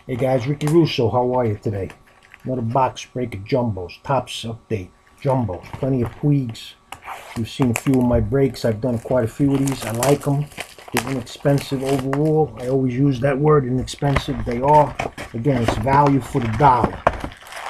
Hey guys, Ricky Russo, how are you today? Another box break of Jumbos. Tops update. Jumbo. Plenty of Puigs. You've seen a few of my breaks. I've done quite a few of these. I like them. They're inexpensive overall. I always use that word, inexpensive. They are. Again, it's value for the dollar.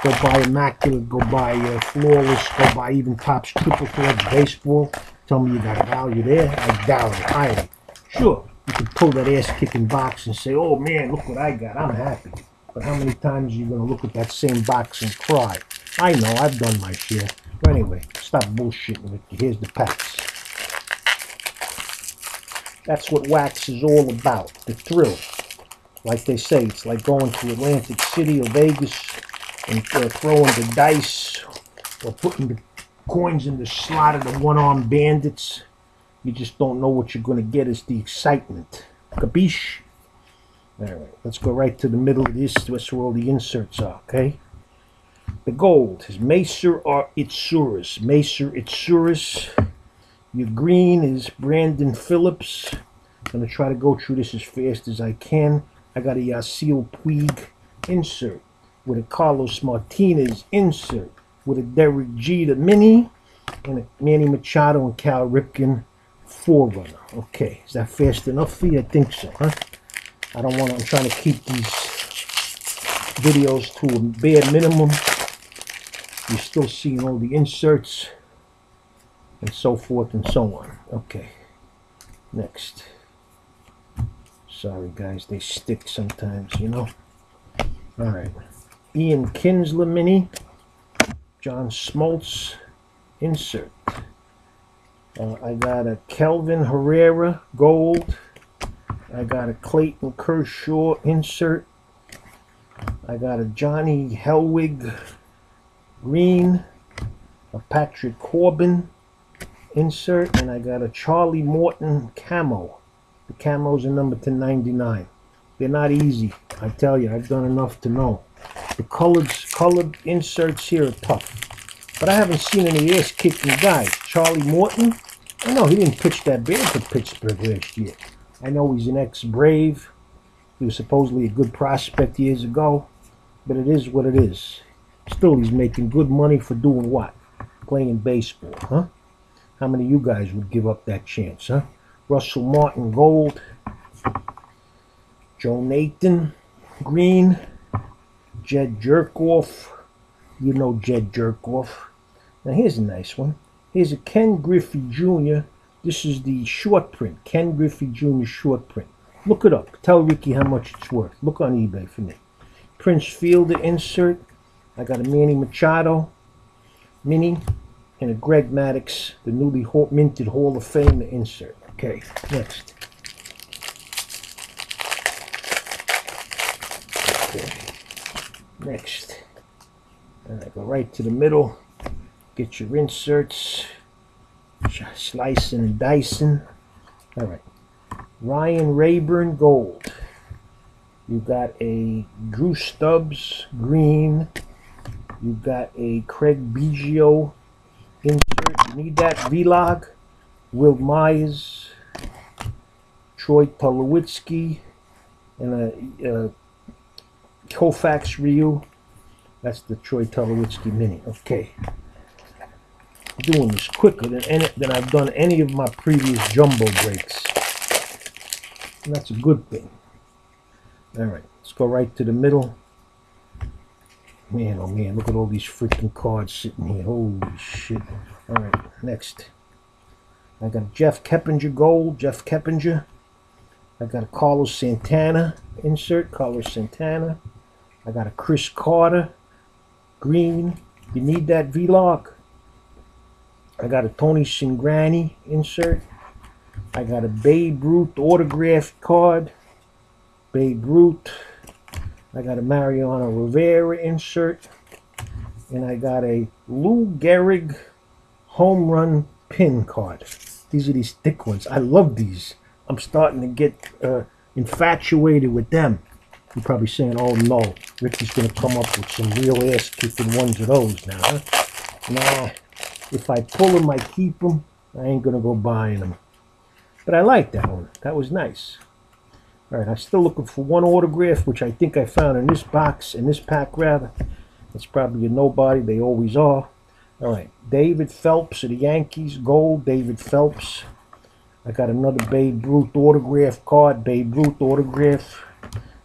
Go buy Immaculate. Go buy Flawless. Go buy even Topps Triple Threads Baseball. Tell me you got a value there. I doubt it highly. Sure. You can pull that ass-kicking box and say, oh man, look what I got, I'm happy. But how many times are you going to look at that same box and cry? I know, I've done my share. But anyway, stop bullshitting with you. Here's the packs. That's what wax is all about, the thrill. Like they say, it's like going to Atlantic City or Vegas and throwing the dice or putting the coins in the slot of the one-armed bandits. You just don't know what you're going to get. Is the excitement. Capiche? Alright, let's go right to the middle of this. That's where all the inserts are, okay? The gold is Macer or Itsurus. Macer Itsurus. Your green is Brandon Phillips. I'm going to try to go through this as fast as I can. I got a Yasiel Puig insert with a Carlos Martinez insert with a Derek Jeter mini and a Manny Machado and Cal Ripken Forerunner. Okay, is that fast enough for you? I think so, huh? I'm trying to keep these videos to a bare minimum. You're still seeing all the inserts and so forth and so on. Okay, next. Sorry guys, they stick sometimes, you know. Alright, Ian Kinsler mini, John Smoltz insert. I got a Kelvin Herrera gold. I got a Clayton Kershaw insert. I got a Johnny Helwig green. A Patrick Corbin insert. And I got a Charlie Morton camo. The camos are number 1099. They're not easy. I tell you, I've done enough to know. The colored inserts here are tough. But I haven't seen any ass-kicking guys. Charlie Morton? I know he didn't pitch that bad for Pittsburgh last year. I know he's an ex-Brave. He was supposedly a good prospect years ago. But it is what it is. Still, he's making good money for doing what? Playing baseball, huh? How many of you guys would give up that chance, huh? Russell Martin gold. Joe Nathan green. Jed Jerkoff. You know Jed Jerkoff. Now here's a nice one. Here's a Ken Griffey Jr. This is the short print. Ken Griffey Jr. short print. Look it up. Tell Ricky how much it's worth. Look on eBay for me. Prince Fielder insert. I got a Manny Machado mini and a Greg Maddux, the newly minted Hall of Fame insert. Okay, next. Okay, next. And I go right to the middle. Get your inserts, slicing and dicing. All right, Ryan Rayburn gold. You got a Drew Stubbs green. You got a Craig Biggio insert. You need that vlog. Will Myers, Troy Tulowitzki, and a Koufax Ryu. That's the Troy Tulowitzki mini. Okay. Doing this quicker than I've done any of my previous jumbo breaks. And that's a good thing. Alright, let's go right to the middle. Man, oh man, look at all these freaking cards sitting here. Holy shit. Alright, next. I got Jeff Keppinger gold, Jeff Keppinger. I got a Carlos Santana insert, Carlos Santana. I got a Chris Carter green. You need that vlog. I got a Tony Cingrani insert. I got a Babe Ruth autographed card. Babe Ruth. I got a Mariano Rivera insert. And I got a Lou Gehrig home run pin card. These are these thick ones. I love these. I'm starting to get infatuated with them. You're probably saying, oh no, Ricky's going to come up with some real ass-kicking ones of those now, huh? Nah. If I pull them, I keep them. I ain't going to go buying them. But I like that one. That was nice. All right, I'm still looking for one autograph, which I think I found in this box, in this pack rather. It's probably a nobody. They always are. All right, David Phelps of the Yankees, gold, David Phelps. I got another Babe Ruth autograph card, Babe Ruth autograph.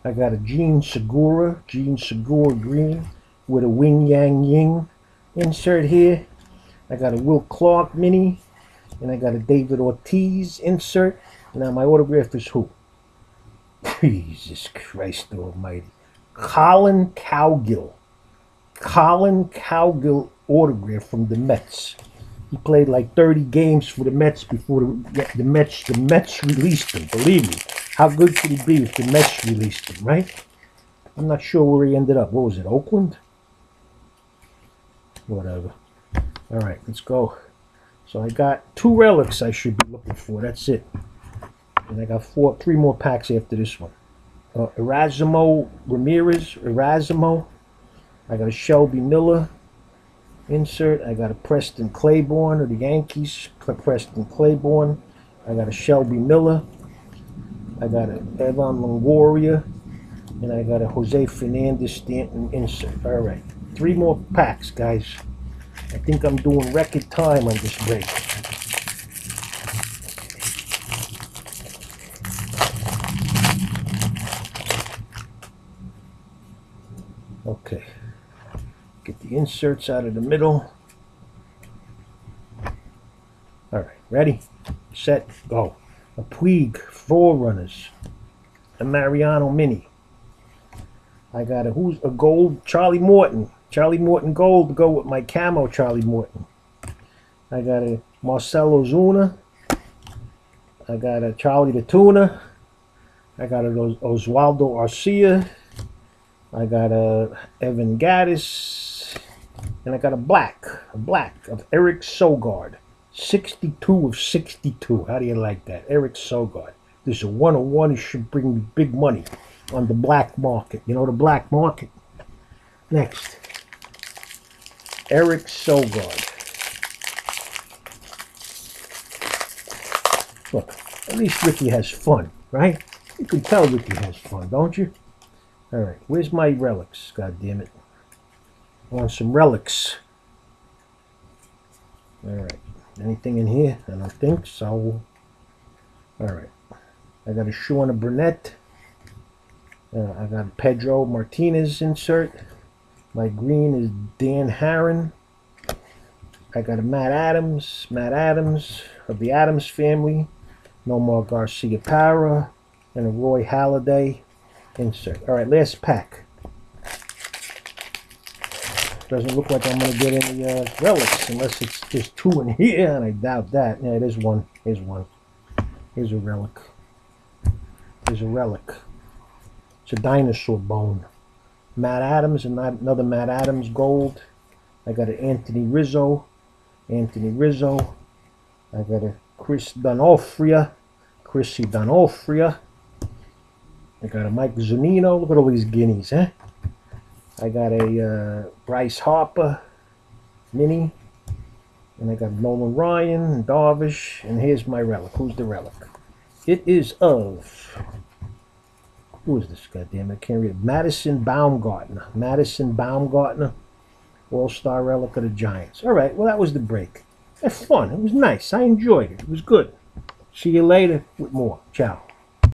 I got a Gene Segura green with a Wing Yang Ying insert here. I got a Will Clark mini, and I got a David Ortiz insert. Now my autograph is who? Jesus Christ almighty. Colin Cowgill. Colin Cowgill autograph from the Mets. He played like 30 games for the Mets before the Mets released him. Believe me. How good could he be if the Mets released him, right? I'm not sure where he ended up. What was it, Oakland? Whatever. All right, let's go. So I got 2 relics I should be looking for. That's it. And I got 3 more packs after this one. Erasmo Ramirez, Erasmo. I got a Shelby Miller insert. I got a Preston Claiborne of the Yankees, Preston Claiborne. I got a Shelby Miller. I got a Evan Longoria. And I got a Jose Fernandez Stanton insert. All right, 3 more packs, guys. I think I'm doing record time on this break. Okay, get the inserts out of the middle. All right, ready, set, go. A Puig, Forerunners, a Mariano Mini. I got a gold, Charlie Morton gold to go with my camo Charlie Morton. I got a Marcelo Zuna. I got a Charlie the Tuna. I got a Oswaldo Arcia. I got a Evan Gattis, and I got a black of Eric Sogard, 62 of 62. How do you like that, Eric Sogard? This is a 101. It should bring me big money on the black market. You know the black market. Next, Eric Sogard. Look, at least Ricky has fun, right? You can tell Ricky has fun, don't you? All right, where's my relics? God damn it! I want some relics. All right, anything in here? I don't think so. All right, I got a Shauna Burnett. I got a Pedro Martinez insert. My green is Dan Harron. I got a Matt Adams of the Adams family. Nomar Garcia Parra and a Roy Halladay insert. All right, last pack. Doesn't look like I'm going to get any relics unless it's just 2 in here, and I doubt that. Yeah, there's one. Here's one. Here's a relic. Here's a relic. It's a dinosaur bone. Matt Adams, and another Matt Adams gold. I got an Anthony Rizzo. I got a Chrissy D'Onofrio. I got a Mike Zunino. Look at all these guineas, eh? I got a Bryce Harper mini. And I got Nolan Ryan and Darvish. And here's my relic. Who's the relic? It is of... Who is this? Goddamn, I can't read it. Madison Baumgartner. All-Star relic of the Giants. All right, well, that was the break. It was fun. It was nice. I enjoyed it. It was good. See you later with more. Ciao.